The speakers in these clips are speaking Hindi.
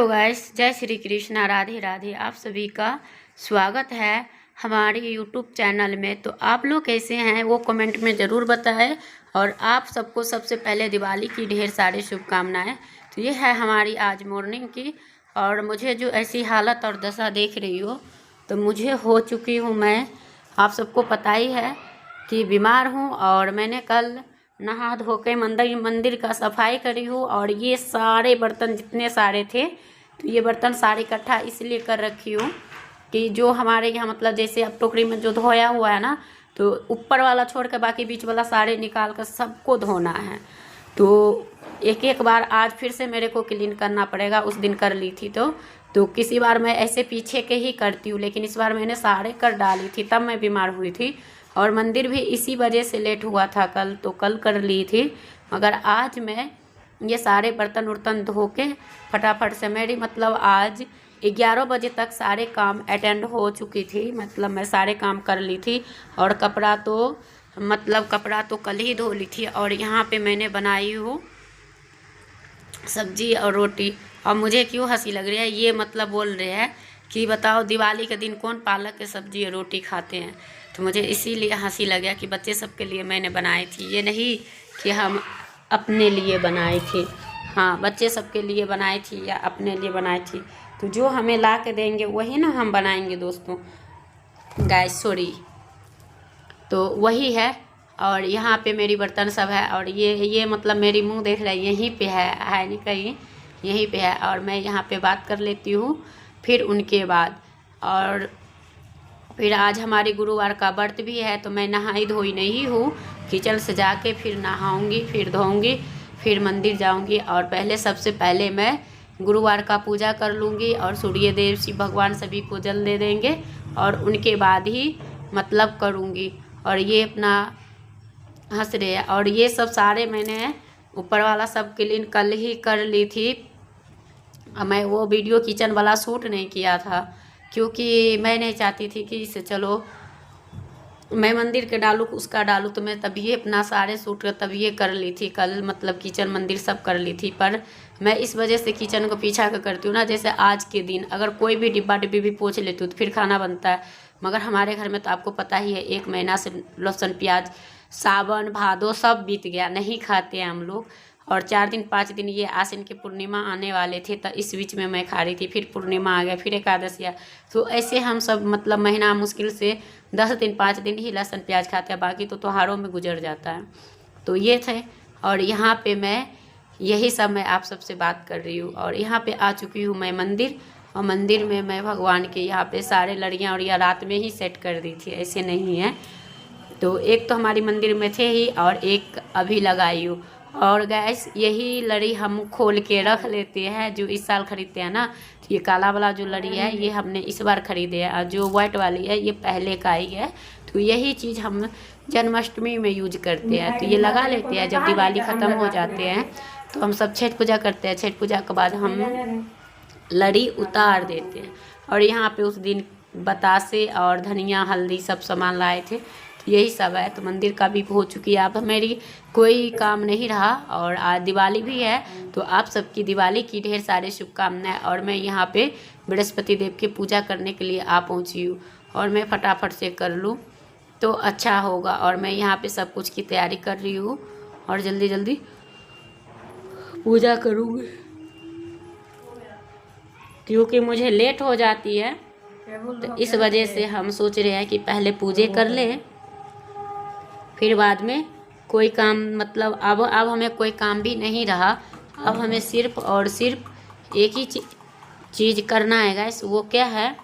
हेलो गाइस, जय श्री कृष्णा, राधे राधे। आप सभी का स्वागत है हमारे यूट्यूब चैनल में। तो आप लोग कैसे हैं वो कमेंट में ज़रूर बताएं। और आप सबको सबसे पहले दिवाली की ढेर सारी शुभकामनाएं। तो ये है हमारी आज मॉर्निंग की। और मुझे जो ऐसी हालत और दशा देख रही हो तो मुझे हो चुकी हूँ मैं, आप सबको पता ही है कि बीमार हूँ। और मैंने कल नहा धो के मंदिर का सफाई करी हूँ। और ये सारे बर्तन जितने सारे थे, तो ये बर्तन सारे इकट्ठा इसलिए कर रखी हूँ कि जो हमारे यहाँ मतलब जैसे अब टोकरी में जो धोया हुआ है ना, तो ऊपर वाला छोड़ के बाकी बीच वाला सारे निकाल कर सबको धोना है। तो एक एक बार आज फिर से मेरे को क्लीन करना पड़ेगा। उस दिन कर ली थी तो किसी बार मैं ऐसे पीछे के ही करती हूँ, लेकिन इस बार मैंने सारे कर डाली थी, तब मैं बीमार हुई थी। और मंदिर भी इसी वजह से लेट हुआ था कल, तो कल कर ली थी। मगर आज मैं ये सारे बर्तन उर्तन धो के फटाफट से, मेरी मतलब आज 11 बजे तक सारे काम अटेंड हो चुकी थी। मतलब मैं सारे काम कर ली थी। और कपड़ा तो कल ही धो ली थी। और यहाँ पे मैंने बनाई हूँ सब्जी और रोटी। और मुझे क्यों हंसी लग रही है, ये मतलब बोल रहे हैं कि बताओ दिवाली के दिन कौन पालक की सब्जी और रोटी खाते हैं। तो मुझे इसीलिए हंसी लग गया कि बच्चे सबके लिए मैंने बनाई थी, ये नहीं कि हम अपने लिए बनाई थी। हाँ, बच्चे सबके लिए बनाई थी या अपने लिए बनाई थी। तो जो हमें ला के देंगे वही ना हम बनाएंगे दोस्तों, गाइस सॉरी। तो वही है। और यहाँ पे मेरी बर्तन सब है। और ये मतलब मेरी मुंह देख रहा है, यहीं पे है नहीं कहीं, यहीं पे है। और मैं यहाँ पे बात कर लेती हूँ फिर उनके बाद। और फिर आज हमारी गुरुवार का व्रत भी है, तो मैं नहाई धोई नहीं हूँ। किचन से जाके फिर नहाऊंगी, फिर धोऊंगी, फिर मंदिर जाऊंगी। और पहले सबसे पहले मैं गुरुवार का पूजा कर लूँगी। और सूर्य देव शिव भगवान सभी को जल दे देंगे। और उनके बाद ही मतलब करूँगी। और ये अपना हंस रहे हैं। और ये सब सारे मैंने ऊपर वाला सब क्लीन कल ही कर ली थी। मैं वो वीडियो किचन वाला शूट नहीं किया था, क्योंकि मैं नहीं चाहती थी कि इसे चलो मैं मंदिर के डालूँ उसका डालूँ। तो मैं तभी अपना सारे शूट तभी कर ली थी कल, मतलब किचन मंदिर सब कर ली थी। पर मैं इस वजह से किचन को पीछा कर करती हूँ ना, जैसे आज के दिन अगर कोई भी डिब्बा डिब्बी भी पोंछ लेती हूँ तो फिर खाना बनता है। मगर हमारे घर में तो आपको पता ही है, 1 महीना से लहसुन प्याज, सावन भादो सब बीत गया, नहीं खाते हैं हम लोग। और 4 दिन 5 दिन ये आश्विन की पूर्णिमा आने वाले थे, तो इस बीच में मैं खा रही थी। फिर पूर्णिमा आ गया, फिर एकादशी आ। तो ऐसे हम सब मतलब महीना मुश्किल से 10 दिन 5 दिन ही लहसुन प्याज खाते हैं, बाकी तो त्योहारों में गुजर जाता है। तो ये थे। और यहाँ पे मैं यही सब मैं आप सबसे बात कर रही हूँ। और यहाँ पे आ चुकी हूँ मैं मंदिर। और मंदिर में मैं भगवान के यहाँ पे सारे लड़ियाँ और यह रात में ही सेट कर दी थी, ऐसे नहीं है। तो एक तो हमारी मंदिर में थे ही, और एक अभी लगाई हूँ। और गैस यही लड़ी हम खोल के रख लेते हैं, जो इस साल खरीदते हैं ना। तो ये काला वाला जो लड़ी है ये हमने इस बार खरीदे है, और जो वाइट वाली है ये पहले का ही है। तो यही चीज़ हम जन्माष्टमी में यूज करते हैं। तो ये लगा लेते हैं, जब दिवाली ख़त्म हो जाते हैं तो हम सब छठ पूजा करते हैं। छठ पूजा के बाद हम लड़ी उतार देते हैं। और यहाँ पे उस दिन बतासे और धनिया हल्दी सब सामान लाए थे, तो यही सब है। तो मंदिर का भी हो चुकी है, अब मेरी कोई काम नहीं रहा। और आज दिवाली भी है, तो आप सबकी दिवाली की ढेर सारी शुभकामनाएं। और मैं यहाँ पे बृहस्पति देव की पूजा करने के लिए आ पहुँची हूँ। और मैं फटाफट से कर लूँ तो अच्छा होगा। और मैं यहाँ पे सब कुछ की तैयारी कर रही हूँ और जल्दी जल्दी पूजा करूँगी, क्योंकि मुझे लेट हो जाती है। तो इस वजह से हम सोच रहे हैं कि पहले पूजे कर ले, फिर बाद में कोई काम, मतलब अब हमें कोई काम भी नहीं रहा। अब हमें सिर्फ और सिर्फ एक ही चीज़ करना है गाइस। वो क्या है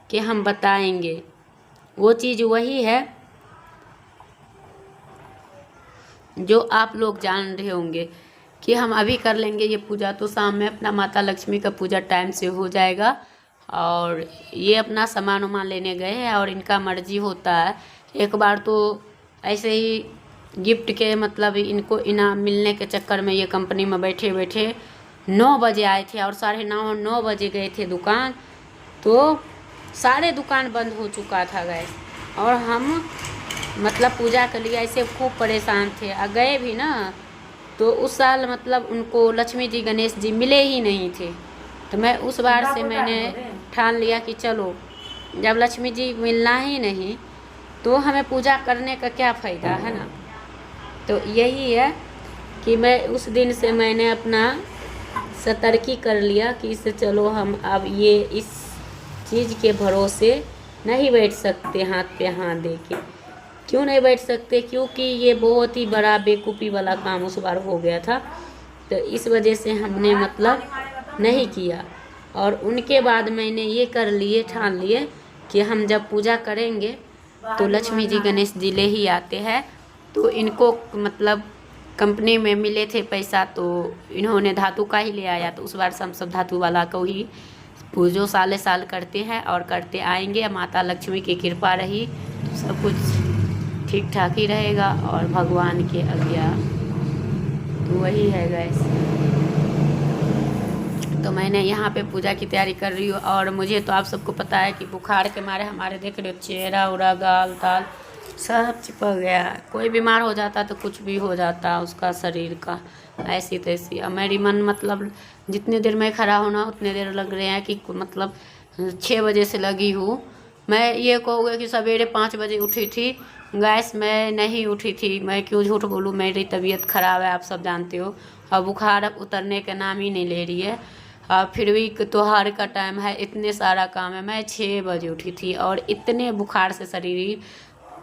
कि हम बताएंगे। वो चीज़ वही है जो आप लोग जान रहे होंगे कि हम अभी कर लेंगे ये पूजा, तो शाम में अपना माता लक्ष्मी का पूजा टाइम से हो जाएगा। और ये अपना सामान वामान लेने गए हैं, और इनका मर्जी होता है। एक बार तो ऐसे ही गिफ्ट के मतलब इनको इनाम मिलने के चक्कर में ये कंपनी में बैठे बैठे 9 बजे आए थे, और 9:30 बजे गए थे दुकान। तो सारे दुकान बंद हो चुका था गैस। और हम मतलब पूजा के लिए ऐसे खूब परेशान थे। गए भी ना, तो उस साल मतलब उनको लक्ष्मी जी गणेश जी मिले ही नहीं थे। तो मैं उस बार से मैंने ठान लिया कि चलो जब लक्ष्मी जी मिलना ही नहीं तो हमें पूजा करने का क्या फ़ायदा है ना। तो यही है कि मैं उस दिन से मैंने अपना सतर्की कर लिया कि इससे चलो हम अब ये इस चीज़ के भरोसे नहीं बैठ सकते हाथ पे हाथ दे के। क्यों नहीं बैठ सकते? क्योंकि ये बहुत ही बड़ा बेवकूफ़ी वाला काम उस बार हो गया था, तो इस वजह से हमने मतलब नहीं किया। और उनके बाद मैंने ये कर लिए, ठान लिए कि हम जब पूजा करेंगे तो लक्ष्मी जी गणेश जी ले ही आते हैं। तो इनको मतलब कंपनी में मिले थे पैसा, तो इन्होंने धातु का ही ले आया। तो उस बार से हम सब धातु वाला को ही पूजो साले साल करते हैं और करते आएंगे। माता लक्ष्मी की कृपा रही तो सब कुछ ठीक ठाक ही रहेगा और भगवान के आज्ञा। तो वही है गैस। तो मैंने यहाँ पे पूजा की तैयारी कर रही हूँ। और मुझे तो आप सबको पता है कि बुखार के मारे हमारे देख रहे हो चेहरा उरा गाल ताल सब चिपक गया। कोई बीमार हो जाता तो कुछ भी हो जाता उसका शरीर का ऐसी तैसी। अब मेरी मन मतलब जितने देर में खड़ा होना उतने देर लग रहे हैं कि मतलब 6 बजे से लगी हूँ। मैं ये कहूँगी कि सवेरे 5 बजे उठी थी गैस, मैं नहीं उठी थी। मैं क्यों झूठ बोलूँ, मेरी तबीयत ख़राब है, आप सब जानते हो। और बुखार उतरने का नाम ही नहीं ले रही है। फिर भी त्योहार का टाइम है, इतने सारा काम है। मैं 6 बजे उठी थी और इतने बुखार से शरीर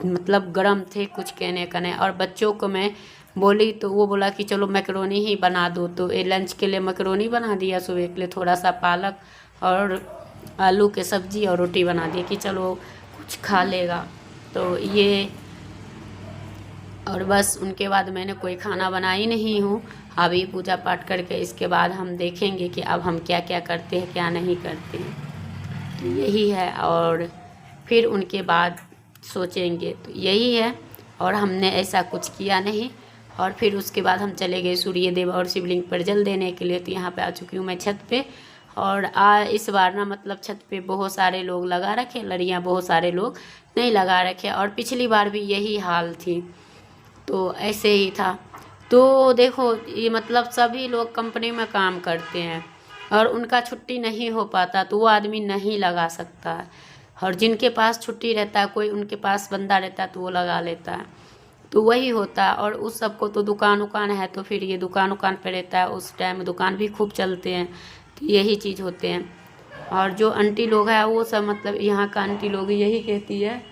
मतलब गर्म थे कुछ कहने का नहीं। और बच्चों को मैं बोली तो वो बोला कि चलो मैकरोनी ही बना दो। तो ये लंच के लिए मैकरोनी बना दिया, सुबह के लिए थोड़ा सा पालक और आलू के सब्जी और रोटी बना दी कि चलो कुछ खा लेगा। तो ये और बस उनके बाद मैंने कोई खाना बनाई नहीं हूँ। अभी पूजा पाठ करके इसके बाद हम देखेंगे कि अब हम क्या क्या करते हैं क्या नहीं करते हैं। तो यही है और फिर उनके बाद सोचेंगे। तो यही है और हमने ऐसा कुछ किया नहीं। और फिर उसके बाद हम चले गए सूर्य देव और शिवलिंग पर जल देने के लिए। तो यहाँ पे आ चुकी हूँ मैं छत पे। और इस बार ना मतलब छत पे बहुत सारे लोग लगा रखे लड़ियाँ, बहुत सारे लोग नहीं लगा रखे। और पिछली बार भी यही हाल थी, तो ऐसे ही था। तो देखो ये मतलब सभी लोग कंपनी में काम करते हैं और उनका छुट्टी नहीं हो पाता तो वो आदमी नहीं लगा सकता है। और जिनके पास छुट्टी रहता है, कोई उनके पास बंदा रहता है तो वो लगा लेता है। तो वही होता है। और उस सबको तो दुकान उकान है तो फिर ये दुकान उकान पे रहता है, उस टाइम दुकान भी खूब चलते हैं। तो यही चीज़ होते हैं। और जो आंटी लोग हैं वो सब मतलब यहाँ का आंटी लोग यही कहती है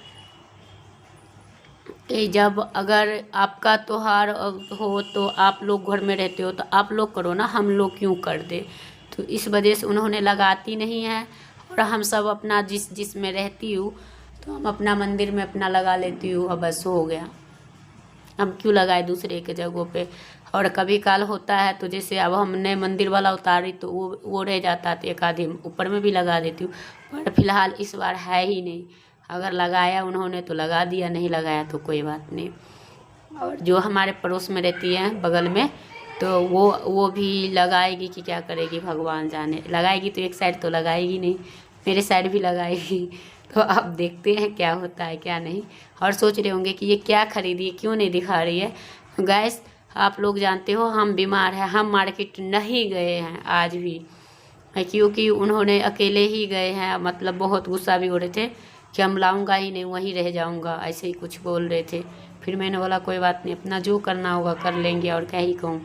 कि जब अगर आपका त्योहार हो तो आप लोग घर में रहते हो तो आप लोग करो ना, हम लोग क्यों कर दे। तो इस वजह से उन्होंने लगाती नहीं है। और हम सब अपना जिस में रहती हूँ तो हम अपना मंदिर में अपना लगा लेती हूँ और बस हो गया। हम क्यों लगाए दूसरे के जगहों पे। और कभी काल होता है तो जैसे अब हमने मंदिर वाला उतारी तो वो रह जाता है तो एक आधी ऊपर में भी लगा देती हूँ। पर फिलहाल इस बार है ही नहीं। अगर लगाया उन्होंने तो लगा दिया, नहीं लगाया तो कोई बात नहीं। और जो हमारे पड़ोस में रहती है बगल में तो वो भी लगाएगी कि क्या करेगी भगवान जाने। लगाएगी तो एक साइड तो लगाएगी नहीं, मेरे साइड भी लगाएगी। तो अब देखते हैं क्या होता है क्या नहीं। और सोच रहे होंगे कि ये क्या खरीदी है, क्यों नहीं दिखा रही है। तो गैस आप लोग जानते हो हम बीमार हैं, हम मार्केट नहीं गए हैं आज भी, क्योंकि उन्होंने अकेले ही गए हैं। मतलब बहुत गुस्सा भी हो रहे थे कि हम लाऊंगा ही नहीं, वहीं रह जाऊंगा, ऐसे ही कुछ बोल रहे थे। फिर मैंने बोला कोई बात नहीं, अपना जो करना होगा कर लेंगे और क्या ही कहूँ।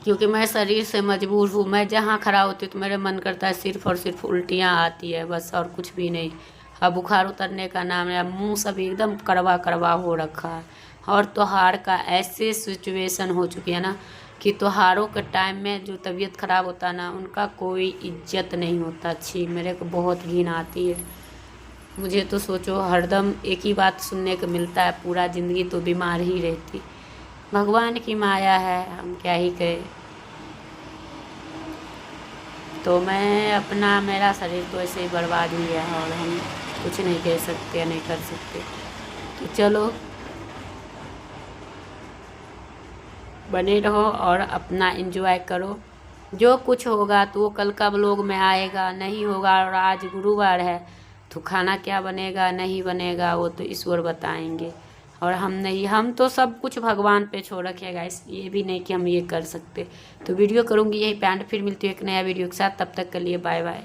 क्योंकि मैं शरीर से मजबूर हूँ। मैं जहाँ खड़ा होती तो मेरा मन करता है सिर्फ और सिर्फ उल्टियाँ आती है बस, और कुछ भी नहीं। अब बुखार उतरने का नाम है, मुंह सब एकदम कड़वा कड़वा हो रखा है। और त्योहार का ऐसे सिचुएशन हो चुकी है ना कि त्योहारों के टाइम में जो तबीयत ख़राब होता है ना उनका कोई इज्जत नहीं होता। अच्छी मेरे को बहुत घिन आती है। मुझे तो सोचो हरदम एक ही बात सुनने को मिलता है, पूरा ज़िंदगी तो बीमार ही रहती। भगवान की माया है, हम क्या ही कहें। तो मैं अपना मेरा शरीर तो ऐसे ही बर्बाद ही है और हम कुछ नहीं कह सकते नहीं कर सकते। तो चलो बने रहो और अपना एंजॉय करो। जो कुछ होगा तो वो कल का व्लॉग में आएगा, नहीं होगा। और आज गुरुवार है तो खाना क्या बनेगा नहीं बनेगा वो तो ईश्वर बताएंगे। और हम नहीं, हम तो सब कुछ भगवान पे छोड़ रखे गाइस, ये भी नहीं कि हम ये कर सकते। तो वीडियो करूँगी यही पे एंड, फिर मिलती हूँ एक नया वीडियो के साथ, तब तक के लिए बाय बाय।